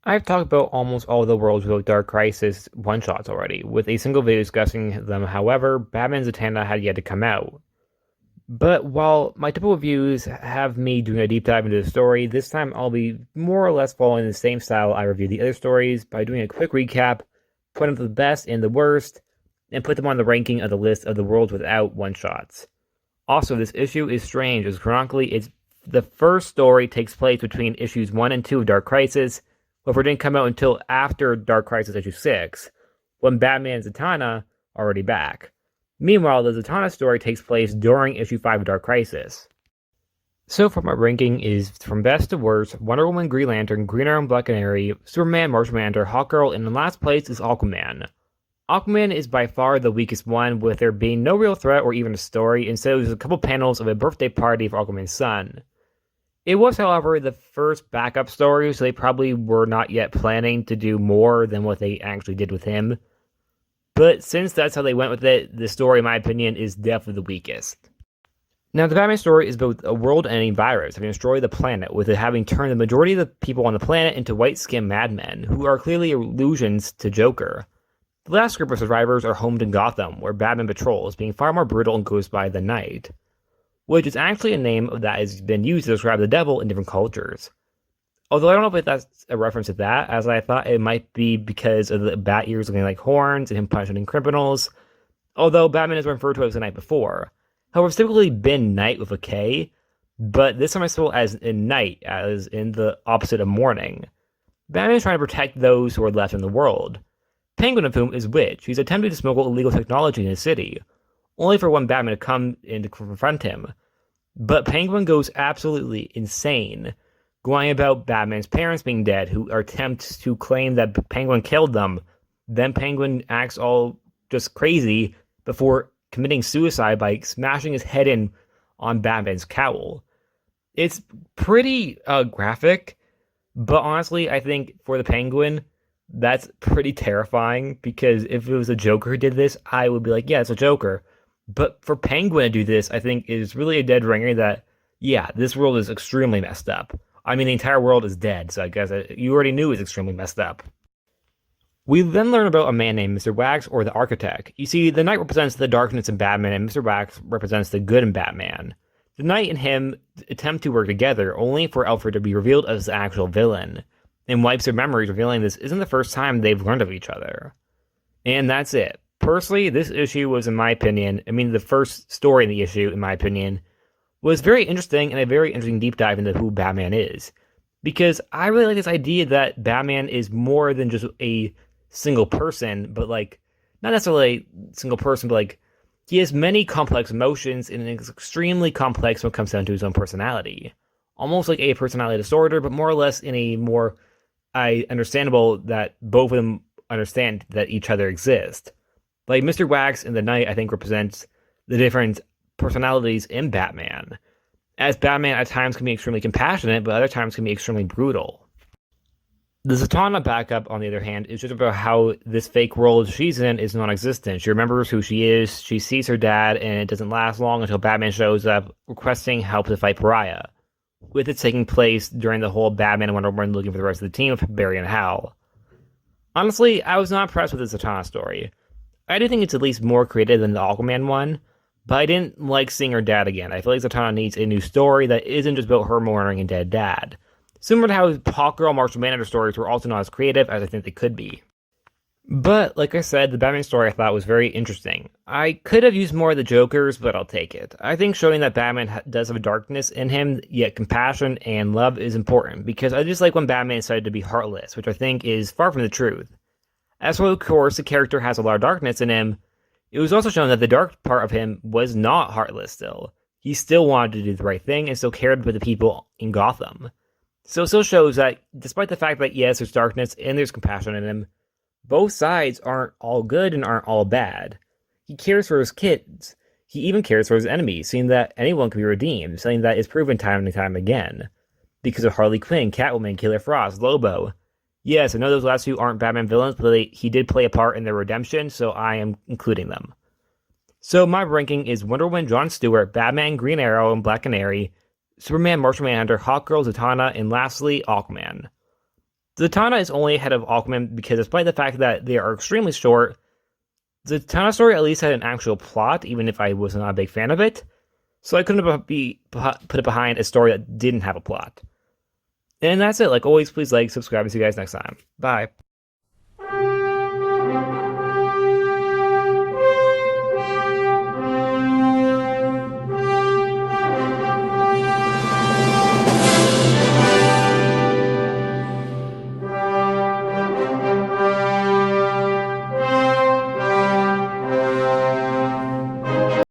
I've talked about almost all the Worlds Without Dark Crisis one-shots already, with a single video discussing them. However, Batman Zatanna had yet to come out. But while my typical reviews have me doing a deep dive into the story, this time I'll be more or less following the same style I reviewed the other stories by doing a quick recap, putting up the best and the worst, and put them on the ranking of the list of the Worlds Without one-shots. Also, this issue is strange, as chronically, the first story takes place between issues 1 and 2 of Dark Crisis, however, it didn't come out until after Dark Crisis issue 6, when Batman Zatanna already back. Meanwhile, the Zatanna story takes place during issue 5 of Dark Crisis. So far, my ranking is from best to worst: Wonder Woman, Green Lantern, Green Arrow, Black Canary, Superman, Martian Manhunter, Hawkgirl, and in last place is Aquaman. Aquaman is by far the weakest one, with there being no real threat or even a story. Instead, there's a couple panels of a birthday party for Aquaman's son. It was, however, the first backup story, so they probably were not yet planning to do more than what they actually did with him. But since that's how they went with it, the story, in my opinion, is definitely the weakest. Now, the Batman story is about a world-ending virus having destroyed the planet, with it having turned the majority of the people on the planet into white-skinned madmen, who are clearly allusions to Joker. The last group of survivors are homed in Gotham, where Batman patrols, being far more brutal and goes by the Night, which is actually a name that has been used to describe the devil in different cultures. Although I don't know if that's a reference to that, as I thought it might be because of the bat ears looking like horns and him punching criminals, although Batman has been referred to as the Night before. However, it's typically been night with a K, but this time I spell as in night, as in the opposite of morning. Batman is trying to protect those who are left in the world. Penguin, of whom is Witch. He's attempting to smuggle illegal technology in his city, only for one Batman to come in to confront him. But Penguin goes absolutely insane, going about Batman's parents being dead, who attempt to claim that Penguin killed them. Then Penguin acts all just crazy before committing suicide by smashing his head in on Batman's cowl. It's pretty graphic, but honestly, I think for the Penguin, that's pretty terrifying, because if it was a Joker who did this, I would be like, yeah, it's a Joker. But for Penguin to do this, I think is really a dead ringer that, yeah, this world is extremely messed up. I mean, the entire world is dead, so I guess you already knew it was extremely messed up. We then learn about a man named Mr. Wax, or the Architect. You see, the Knight represents the darkness in Batman, and Mr. Wax represents the good in Batman. The Knight and him attempt to work together, only for Alfred to be revealed as the actual villain, and wipes their memories, revealing this isn't the first time they've learned of each other. And that's it. Personally, this issue was, in my opinion, the first story in the issue, in my opinion, was very interesting, and a very interesting deep dive into who Batman is. Because I really like this idea that Batman is more than just a single person, but not necessarily a single person, but he has many complex emotions, and is extremely complex when it comes down to his own personality. Almost like a personality disorder, but more or less in a more understandable that both of them understand that each other exist. Like Mr. Wax and the Knight, I think, represents the different personalities in Batman. As Batman at times can be extremely compassionate, but other times can be extremely brutal. The Zatanna backup, on the other hand, is just about how this fake world she's in is non-existent. She remembers who she is, she sees her dad, and it doesn't last long until Batman shows up requesting help to fight Pariah, with it taking place during the whole Batman and Wonder Woman looking for the rest of the team of Barry and Hal. Honestly, I was not impressed with the Zatanna story. I do think it's at least more creative than the Aquaman one, but I didn't like seeing her dad again. I feel like Zatanna needs a new story that isn't just about her mourning a dead dad. Similar to how Hawkgirl, Martian Manhunter stories were also not as creative as I think they could be. But, like I said, the Batman story I thought was very interesting. I could have used more of the Jokers, but I'll take it. I think showing that Batman does have a darkness in him, yet compassion and love is important, because I just like when Batman decided to be heartless, which I think is far from the truth. As for, of course, the character has a lot of darkness in him, it was also shown that the dark part of him was not heartless still. He still wanted to do the right thing and still cared for the people in Gotham. So it still shows that, despite the fact that, yes, there's darkness and there's compassion in him, both sides aren't all good and aren't all bad. He cares for his kids. He even cares for his enemies, seeing that anyone can be redeemed, something that is proven time and time again. Because of Harley Quinn, Catwoman, Killer Frost, Lobo. Yes, I know those last two aren't Batman villains, but he did play a part in their redemption, so I am including them. So my ranking is Wonder Woman, Jon Stewart, Batman, Green Arrow, and Black Canary, Superman, Martian Manhunter, Hawkgirl, Zatanna, and lastly, Aquaman. Zatanna is only ahead of Aquaman because despite the fact that they are extremely short, the Zatanna story at least had an actual plot, even if I was not a big fan of it. So I couldn't put it behind a story that didn't have a plot. And that's it. Like always, please like, subscribe, and see you guys next time. Bye.